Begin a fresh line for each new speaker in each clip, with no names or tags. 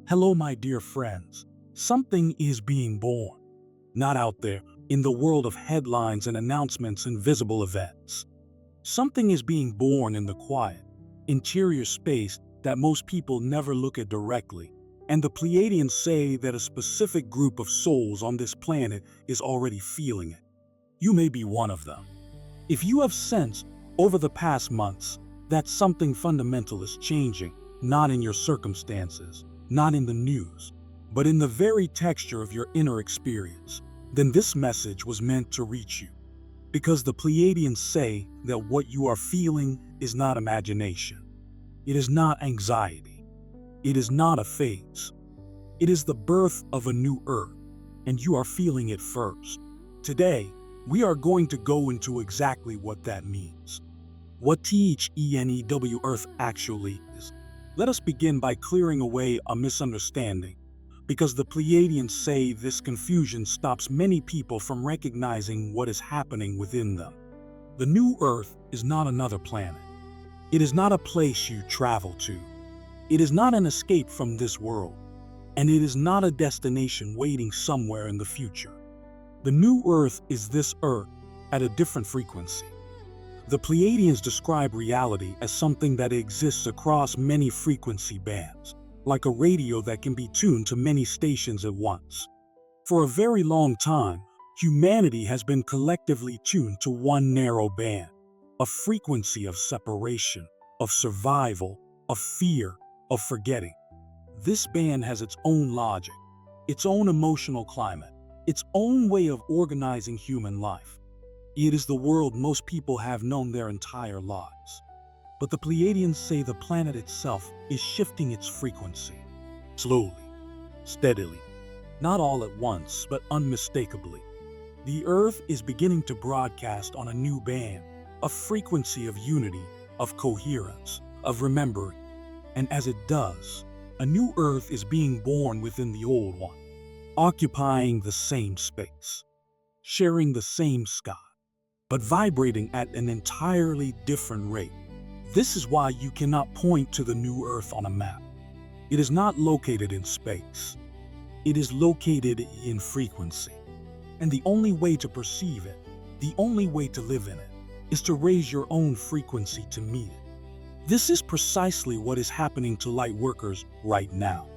Hello, my dear friends. Something is being born. Not out there, in the world of headlines and announcements and visible events. Something is being born in the quiet, interior space that most people never look at directly. And the Pleiadians say that a specific group of souls on this planet is already feeling it. You may be one of them. If you have sensed over the past months that something fundamental is changing, not in your circumstances, not in the news, but in the very texture of your inner experience, then this message was meant to reach you. Because the Pleiadians say that what you are feeling is not imagination. It is not anxiety. It is not a phase. It is the birth of a new earth, and you are feeling it first. Today, we are going to go into exactly what that means. What THENEW Earth actually is. Let us begin by clearing away a misunderstanding, because the Pleiadians say this confusion stops many people from recognizing what is happening within them. The new Earth is not another planet. It is not a place you travel to. It is not an escape from this world, and it is not a destination waiting somewhere in the future. The new Earth is this Earth at a different frequency. The Pleiadians describe reality as something that exists across many frequency bands, like a radio that can be tuned to many stations at once. For a very long time, humanity has been collectively tuned to one narrow band, a frequency of separation, of survival, of fear, of forgetting. This band has its own logic, its own emotional climate, its own way of organizing human life. It is the world most people have known their entire lives. But the Pleiadians say the planet itself is shifting its frequency. Slowly, steadily, not all at once, but unmistakably. The Earth is beginning to broadcast on a new band, a frequency of unity, of coherence, of remembering. And as it does, a new Earth is being born within the old one, occupying the same space, sharing the same sky, but vibrating at an entirely different rate. This is why you cannot point to the new Earth on a map. It is not located in space. It is located in frequency. And the only way to perceive it, the only way to live in it, is to raise your own frequency to meet it. This is precisely what is happening to Lightworkers right now.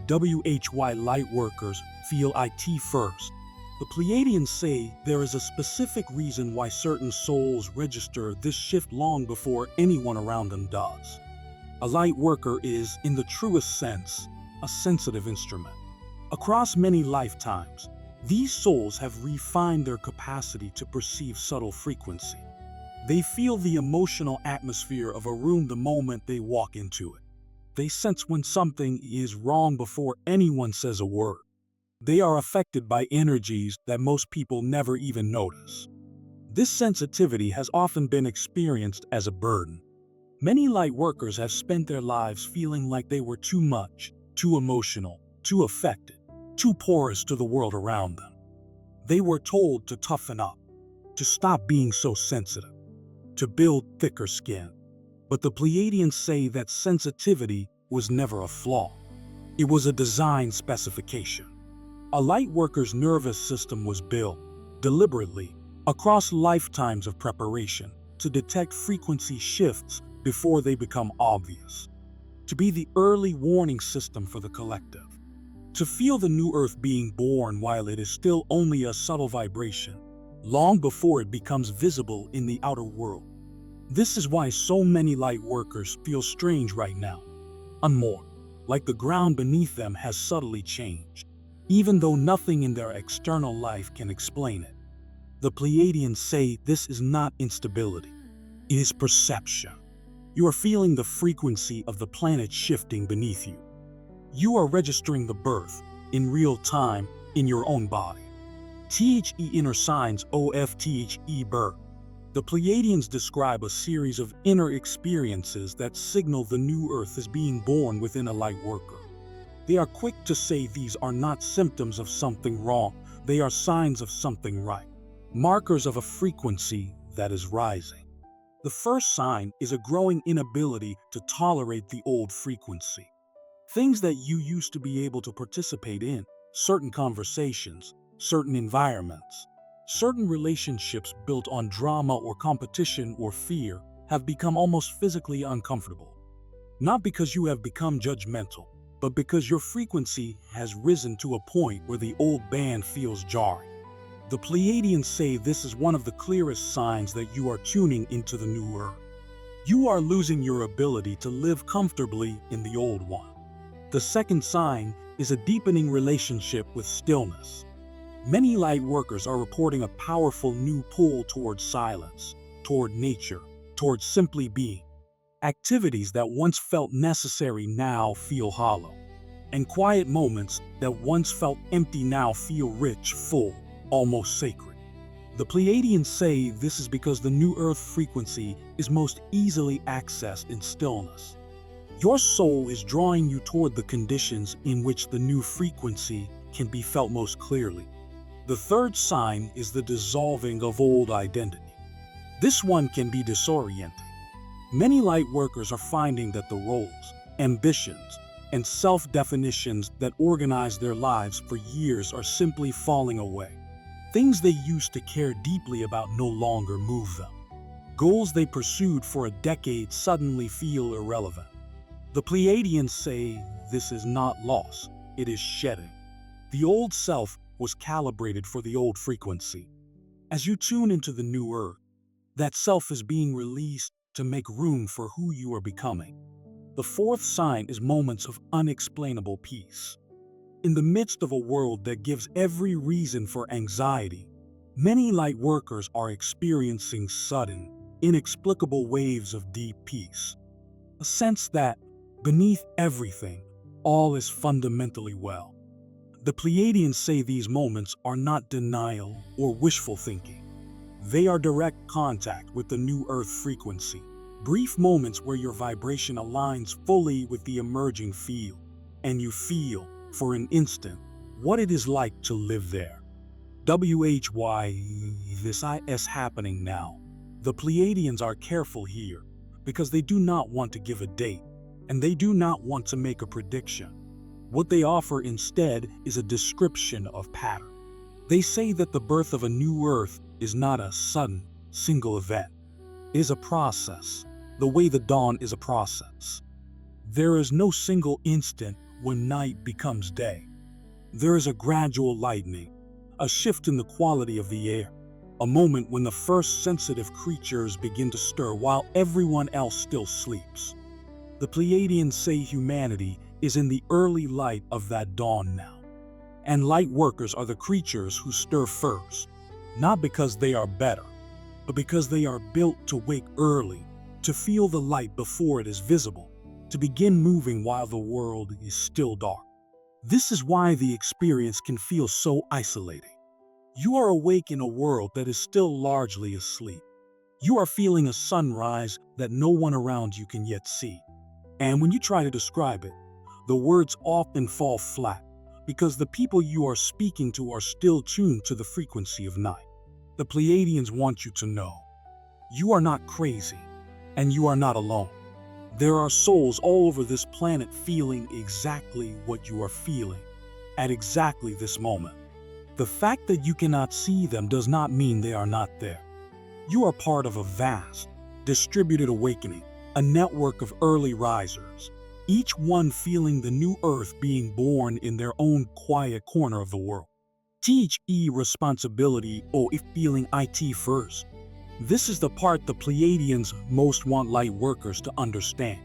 WHY Lightworkers feel IT first. The Pleiadians say there is a specific reason why certain souls register this shift long before anyone around them does. A Lightworker is, in the truest sense, a sensitive instrument. Across many lifetimes, these souls have refined their capacity to perceive subtle frequency. They feel the emotional atmosphere of a room the moment they walk into it. They sense when something is wrong before anyone says a word. They are affected by energies that most people never even notice. This sensitivity has often been experienced as a burden. Many Lightworkers have spent their lives feeling like they were too much, too emotional, too affected, too porous to the world around them. They were told to toughen up, to stop being so sensitive, to build thicker skin. But the Pleiadians say that sensitivity was never a flaw. It was a design specification. A Lightworker's nervous system was built, deliberately, across lifetimes of preparation, to detect frequency shifts before they become obvious. To be the early warning system for the collective. To feel the new Earth being born while it is still only a subtle vibration, long before it becomes visible in the outer world. This is why so many Lightworkers feel strange right now, unmoored, like the ground beneath them has subtly changed, even though nothing in their external life can explain it. The Pleiadians say this is not instability, it is perception. You are feeling the frequency of the planet shifting beneath you. You are registering the birth, in real time, in your own body. THE inner signs OFTHE birth. The Pleiadians describe a series of inner experiences that signal the new Earth is being born within a Lightworker. They are quick to say these are not symptoms of something wrong, they are signs of something right, markers of a frequency that is rising. The first sign is a growing inability to tolerate the old frequency. Things that you used to be able to participate in, certain conversations, certain environments, certain relationships built on drama or competition or fear have become almost physically uncomfortable. Not because you have become judgmental, but because your frequency has risen to a point where the old band feels jarring. The Pleiadians say this is one of the clearest signs that you are tuning into the new earth. You are losing your ability to live comfortably in the old one. The second sign is a deepening relationship with stillness. Many Lightworkers are reporting a powerful new pull toward silence, toward nature, toward simply being. Activities that once felt necessary now feel hollow, and quiet moments that once felt empty now feel rich, full, almost sacred. The Pleiadians say this is because the new earth frequency is most easily accessed in stillness. Your soul is drawing you toward the conditions in which the new frequency can be felt most clearly. The third sign is the dissolving of old identity. This one can be disorienting. Many Lightworkers are finding that the roles, ambitions, and self-definitions that organize their lives for years are simply falling away. Things they used to care deeply about no longer move them. Goals they pursued for a decade suddenly feel irrelevant. The Pleiadians say this is not loss, it is shedding. The old self was calibrated for the old frequency. As you tune into the new earth, that self is being released to make room for who you are becoming. The fourth sign is moments of unexplainable peace. In the midst of a world that gives every reason for anxiety, many Lightworkers are experiencing sudden, inexplicable waves of deep peace. A sense that, beneath everything, all is fundamentally well. The Pleiadians say these moments are not denial or wishful thinking. They are direct contact with the new earth frequency, brief moments where your vibration aligns fully with the emerging field, and you feel, for an instant, what it is like to live there. This is happening now. The Pleiadians are careful here because they do not want to give a date, and they do not want to make a prediction. What they offer instead is a description of pattern. They say that the birth of a new earth is not a sudden, single event. It is a process, the way the dawn is a process. There is no single instant when night becomes day. There is a gradual lightening, a shift in the quality of the air, a moment when the first sensitive creatures begin to stir while everyone else still sleeps. The Pleiadians say humanity is in the early light of that dawn now. And Lightworkers are the creatures who stir first, not because they are better, but because they are built to wake early, to feel the light before it is visible, to begin moving while the world is still dark. This is why the experience can feel so isolating. You are awake in a world that is still largely asleep. You are feeling a sunrise that no one around you can yet see. And when you try to describe it, the words often fall flat because the people you are speaking to are still tuned to the frequency of night. The Pleiadians want you to know, you are not crazy, and you are not alone. There are souls all over this planet feeling exactly what you are feeling at exactly this moment. The fact that you cannot see them does not mean they are not there. You are part of a vast, distributed awakening, a network of early risers, each one feeling the new earth being born in their own quiet corner of the world. Teach responsibility or feeling it first. This is the part the Pleiadians most want Lightworkers to understand.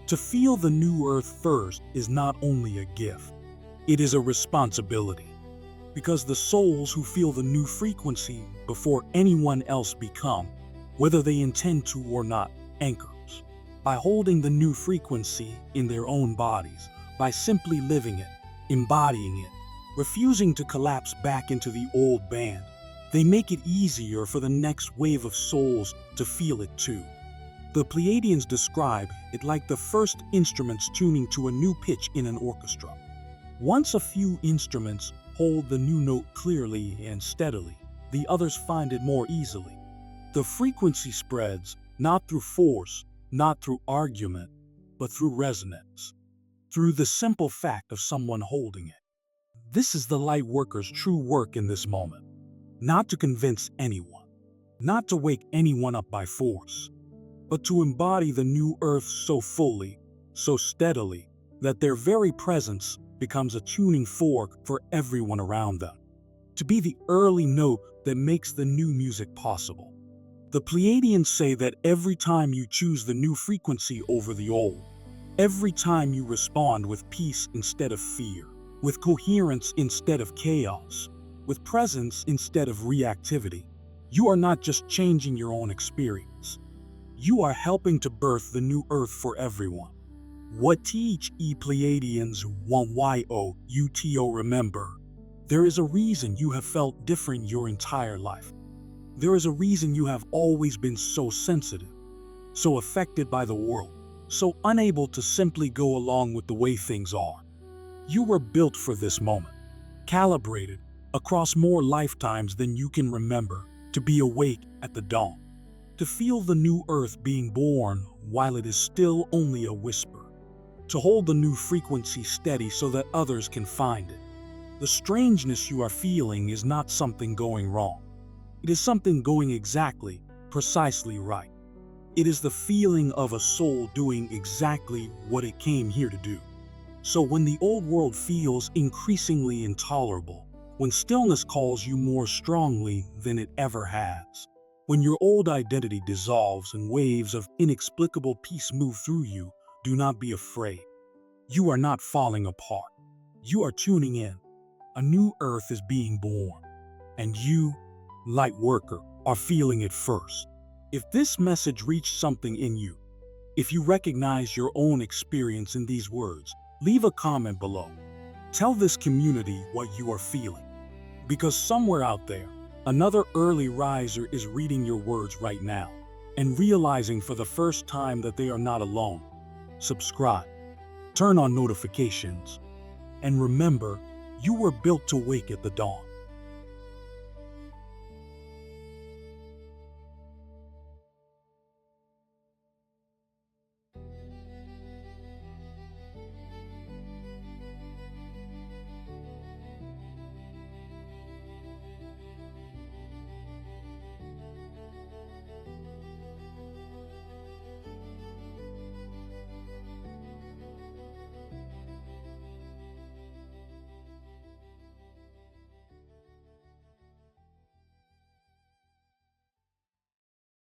To feel the new earth first is not only a gift, it is a responsibility. Because the souls who feel the new frequency before anyone else become, whether they intend to or not, anchors. By holding the new frequency in their own bodies, by simply living it, embodying it, refusing to collapse back into the old band, they make it easier for the next wave of souls to feel it too. The Pleiadians describe it like the first instruments tuning to a new pitch in an orchestra. Once a few instruments hold the new note clearly and steadily, the others find it more easily. The frequency spreads, not through force, not through argument, but through resonance. through the simple fact of someone holding it. This is the Lightworker's true work in this moment. Not to convince anyone, not to wake anyone up by force, but to embody the new earth so fully, so steadily, that their very presence becomes a tuning fork for everyone around them. To be the early note that makes the new music possible. The Pleiadians say that every time you choose the new frequency over the old, every time you respond with peace instead of fear, with coherence instead of chaos, with presence instead of reactivity, you are not just changing your own experience. You are helping to birth the new earth for everyone. What teach Pleiadians 1YO remember? There is a reason you have felt different your entire life. There is a reason you have always been so sensitive, so affected by the world, so unable to simply go along with the way things are. You were built for this moment, calibrated across more lifetimes than you can remember, to be awake at the dawn, to feel the new earth being born while it is still only a whisper, to hold the new frequency steady so that others can find it. The strangeness you are feeling is not something going wrong. It is something going exactly, precisely right. It is the feeling of a soul doing exactly what it came here to do. So when the old world feels increasingly intolerable, when stillness calls you more strongly than it ever has, when your old identity dissolves and waves of inexplicable peace move through you, do not be afraid. You are not falling apart. You are tuning in. A new earth is being born, and you, Lightworker, are feeling it first. If this message reached something in you, if you recognize your own experience in these words, leave a comment below. Tell this community what you are feeling, because somewhere out there, another early riser is reading your words right now and realizing for the first time that they are not alone. Subscribe, turn on notifications, and remember, you were built to wake at the dawn.